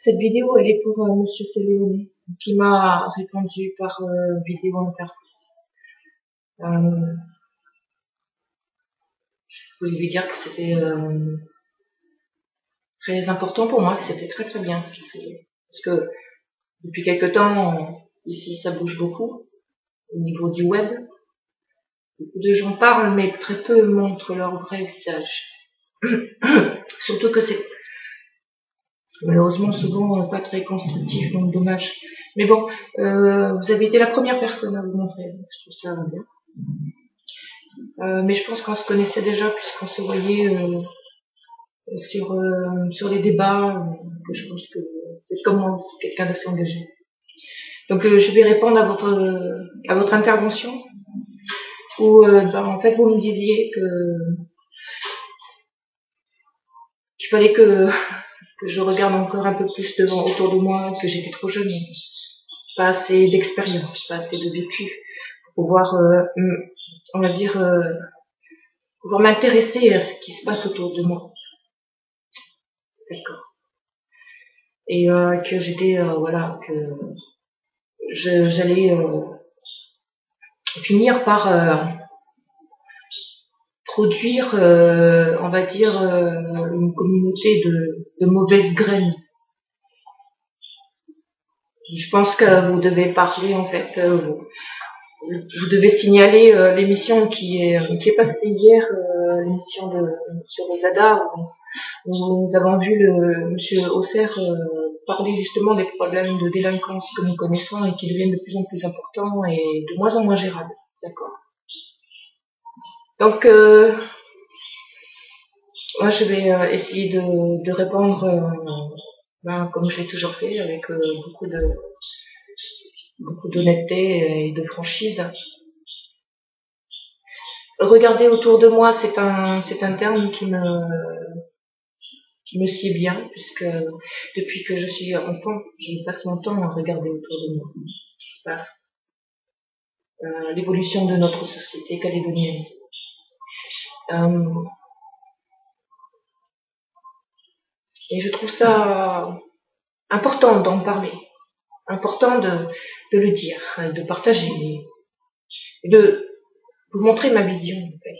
Cette vidéo, elle est pour Monsieur Céléoné, qui m'a répondu par vidéo interposée. Je voulais lui dire que c'était très important pour moi, que c'était très très bien ce qu'il faisait. Parce que depuis quelque temps, ici ça bouge beaucoup, au niveau du web. Beaucoup de gens parlent, mais très peu montrent leur vrai visage. Surtout que c'est malheureusement souvent pas très constructif, donc dommage. Mais bon, vous avez été la première personne à vous montrer, donc je trouve ça bien. Mais je pense qu'on se connaissait déjà puisqu'on se voyait sur les débats, que je pense que c'est comme moi, c'est quelqu'un d'assez engagé. Donc je vais répondre à votre intervention où en fait vous me disiez qu'il fallait que je regarde encore un peu plus autour de moi, que j'étais trop jeune, pas assez d'expérience, pas assez de vécu pour pouvoir, on va dire, pouvoir m'intéresser à ce qui se passe autour de moi. D'accord. Et que j'étais, voilà, que j'allais finir par produire, on va dire, une communauté de mauvaises graines. Je pense que vous devez parler, en fait, vous devez signaler l'émission qui est passée hier, l'émission sur les ZADA, où nous avons vu monsieur Auxerre parler justement des problèmes de délinquance que nous connaissons et qui deviennent de plus en plus importants et de moins en moins gérables. D'accord. Donc, moi je vais essayer de répondre comme je l'ai toujours fait, avec beaucoup d'honnêteté et de franchise. Regarder autour de moi, c'est un terme qui me sied bien, puisque depuis que je suis enfant, je passe mon temps à regarder autour de moi ce qui se passe, l'évolution de notre société calédonienne. Et je trouve ça important d'en parler, important de le dire, de partager, de vous montrer ma vision en fait,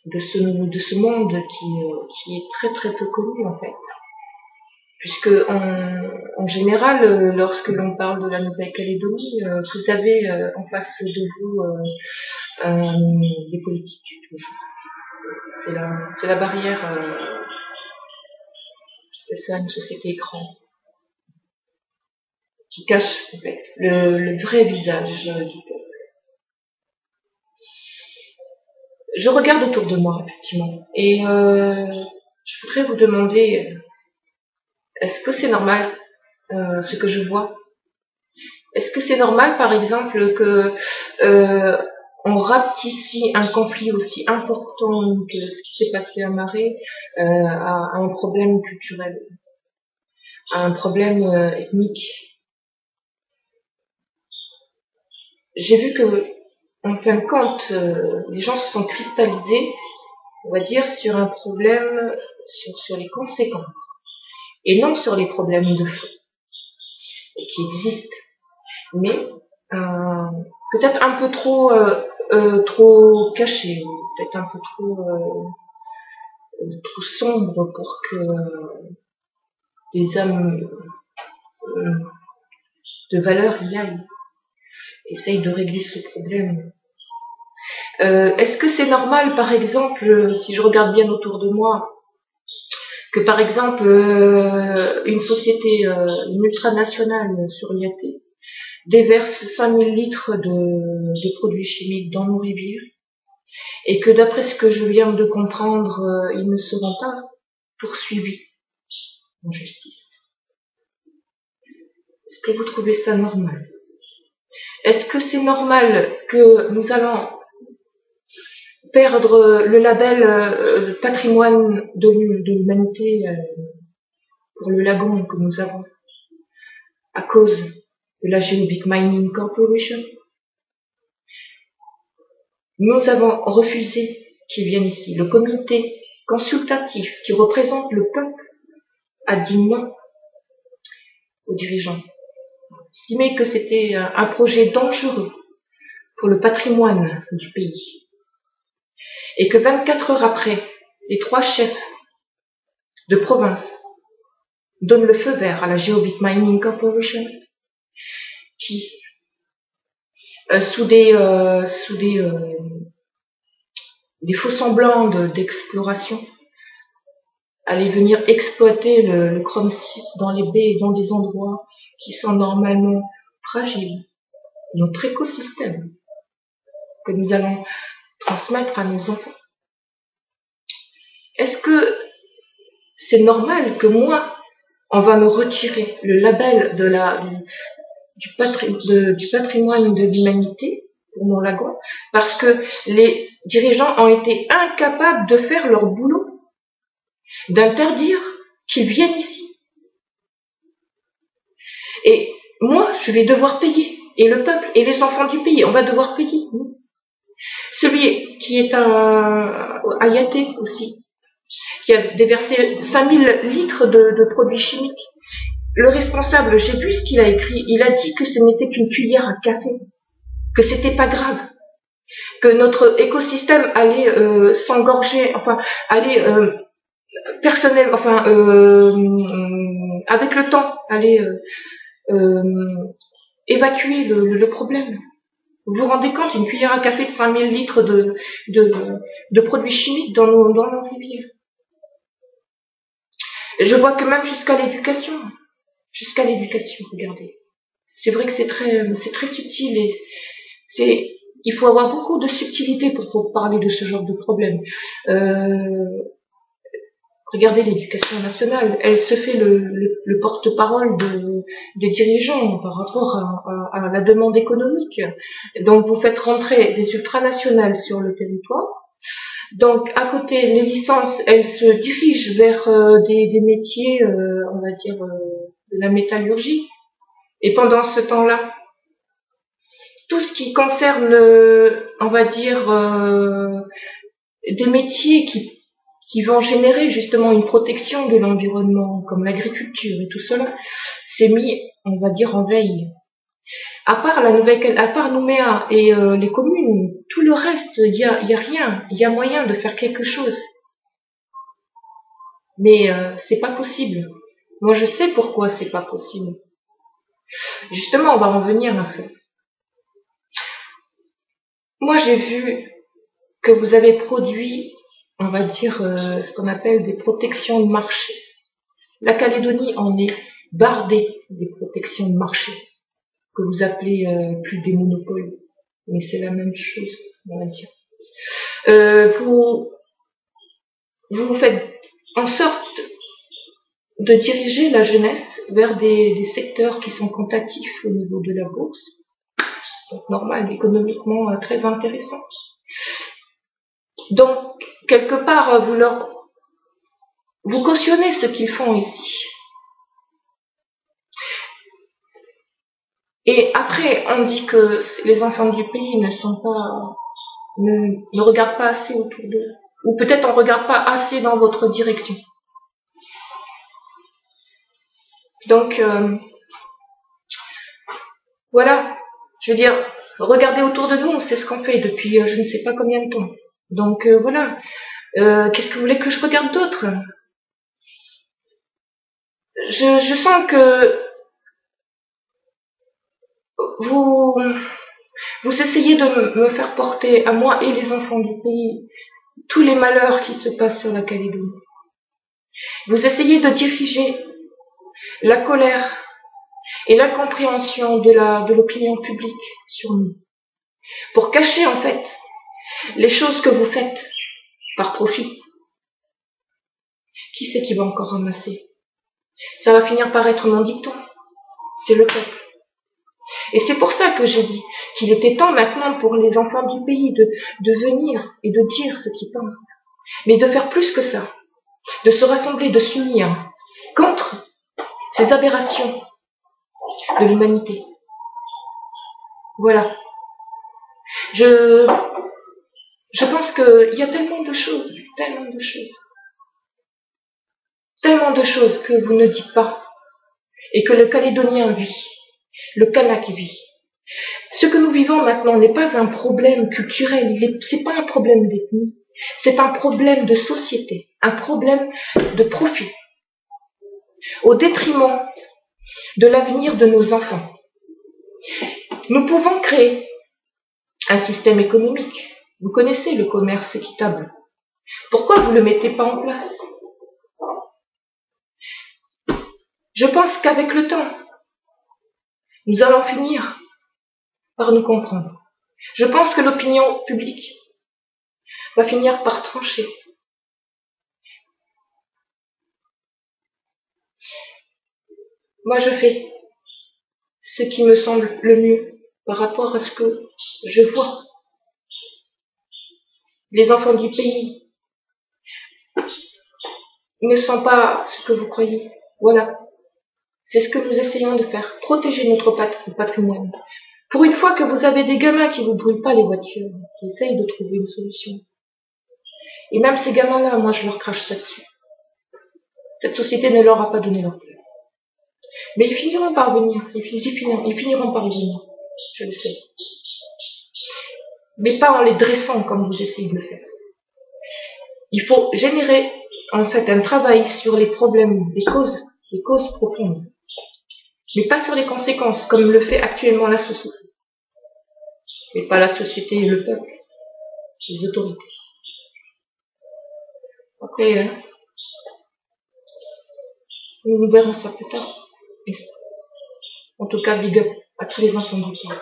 de ce monde qui est très très peu connu en fait. Puisque en général, lorsque l'on parle de la Nouvelle-Calédonie, vous avez en face de vous des politiques. C'est la barrière, c'est ça, une société écran, qui cache en fait le vrai visage du peuple. Je regarde autour de moi, effectivement, et je voudrais vous demander, est-ce que c'est normal ce que je vois? Est-ce que c'est normal, par exemple, que on rapte ici un conflit aussi important que ce qui s'est passé à Marais à un problème culturel, à un problème ethnique? J'ai vu que, en fin de compte, les gens se sont cristallisés, on va dire, sur un problème, sur les conséquences, et non sur les problèmes de fond, qui existent, mais peut-être un peu trop cachés, peut-être un peu trop sombre pour que les hommes de valeur y aillent, essayent de régler ce problème. Est-ce que c'est normal, par exemple, si je regarde bien autour de moi, que par exemple une société, une multinationale sur l'IAT déverse 5000 litres de produits chimiques dans nos rivières, et que d'après ce que je viens de comprendre, ils ne seront pas poursuivis en justice? Est-ce que vous trouvez ça normal? Est-ce que c'est normal que nous allons perdre le label patrimoine de l'humanité pour le lagon que nous avons à cause de la Geobic Mining Corporation? Nous avons refusé qu'ils viennent ici. Le comité consultatif qui représente le peuple a dit non. aux dirigeants. Estimé que c'était un projet dangereux pour le patrimoine du pays. Et que 24 heures après, les 3 chefs de province donnent le feu vert à la Geobit Mining Corporation, qui, sous des faux semblants d'exploration, allait venir exploiter le chrome 6 dans les baies et dans des endroits qui sont normalement fragiles. Notre écosystème que nous allons transmettre à nos enfants. Est-ce que c'est normal que moi, on va me retirer le label du patrimoine de l'humanité pour mon lagon parce que les dirigeants ont été incapables de faire leur boulot, d'interdire qu'ils viennent ici. Et moi, je vais devoir payer. Et le peuple et les enfants du pays, on va devoir payer. Celui qui est un Ayaté aussi, qui a déversé 5000 litres de produits chimiques. Le responsable, j'ai vu ce qu'il a écrit, il a dit que ce n'était qu'une cuillère à café, que c'était pas grave, que notre écosystème allait s'engorger, enfin, allait personnel, enfin, avec le temps, allait évacuer le problème. Vous vous rendez compte, une cuillère à café de 5000 litres de produits chimiques dans nos rivières. Et je vois que même jusqu'à l'éducation, regardez. C'est vrai que c'est très subtil et il faut avoir beaucoup de subtilité pour parler de ce genre de problème. Regardez l'éducation nationale, elle se fait le porte-parole des dirigeants par rapport à la demande économique. Donc vous faites rentrer des ultranationales sur le territoire. Donc à côté, les licences, elles se dirigent vers des métiers, on va dire, de la métallurgie. Et pendant ce temps-là, tout ce qui concerne, on va dire, des métiers qui vont générer justement une protection de l'environnement, comme l'agriculture et tout cela, c'est mis, on va dire, en veille. À part Nouméa et les communes, tout le reste, il y a rien. Il y a moyen de faire quelque chose. Mais c'est pas possible. Moi, je sais pourquoi c'est pas possible. Justement, on va en venir à ça. Moi, j'ai vu que vous avez produit, on va dire, ce qu'on appelle des protections de marché. La Calédonie en est bardée des protections de marché, que vous appelez plus des monopoles, mais c'est la même chose, on va dire. Vous faites en sorte de diriger la jeunesse vers des secteurs qui sont compétitifs au niveau de la bourse, donc normal, économiquement très intéressant. Donc, quelque part, vous cautionnez ce qu'ils font ici. Et après, on dit que les enfants du pays ne regardent pas assez autour d'eux. Ou peut-être on ne regarde pas assez dans votre direction. Donc, voilà. Je veux dire, regardez autour de nous, c'est ce qu'on fait depuis je ne sais pas combien de temps. Donc, voilà. Qu'est-ce que vous voulez que je regarde d'autre ? Je sens que vous essayez de me faire porter à moi et les enfants du pays tous les malheurs qui se passent sur la Calédonie. Vous essayez de diriger la colère et l'incompréhension de l'opinion publique sur nous, pour cacher en fait les choses que vous faites par profit. Qui c'est qui va encore ramasser ? Ça va finir par être mon dicton. C'est le peuple. Et c'est pour ça que j'ai dit qu'il était temps maintenant pour les enfants du pays de venir et de dire ce qu'ils pensent. Mais de faire plus que ça. De se rassembler, de s'unir contre ces aberrations de l'humanité. Voilà. Je pense qu'il y a tellement de choses que vous ne dites pas. et que le Calédonien vit, le Kanak vit. Ce que nous vivons maintenant n'est pas un problème culturel, c'est pas un problème d'ethnie, c'est un problème de société, un problème de profit, au détriment de l'avenir de nos enfants. Nous pouvons créer un système économique. Vous connaissez le commerce équitable. Pourquoi vous ne le mettez pas en place? Je pense qu'avec le temps, nous allons finir par nous comprendre. Je pense que l'opinion publique va finir par trancher. Moi, je fais ce qui me semble le mieux par rapport à ce que je vois. Les enfants du pays ne sont pas ce que vous croyez. Voilà. C'est ce que nous essayons de faire. Protéger notre patrimoine. Pour une fois que vous avez des gamins qui ne vous brûlent pas les voitures, qui essayent de trouver une solution. Et même ces gamins-là, moi je leur crache pas dessus. Cette société ne leur a pas donné leur fleur. Mais ils finiront par venir. Ils finiront par venir. Je le sais. Mais pas en les dressant comme vous essayez de le faire. Il faut générer en fait un travail sur les problèmes, les causes profondes. Mais pas sur les conséquences, comme le fait actuellement la société. Mais pas la société et le peuple, les autorités. Après, nous verrons ça plus tard. En tout cas, big up à tous les enfants du pays.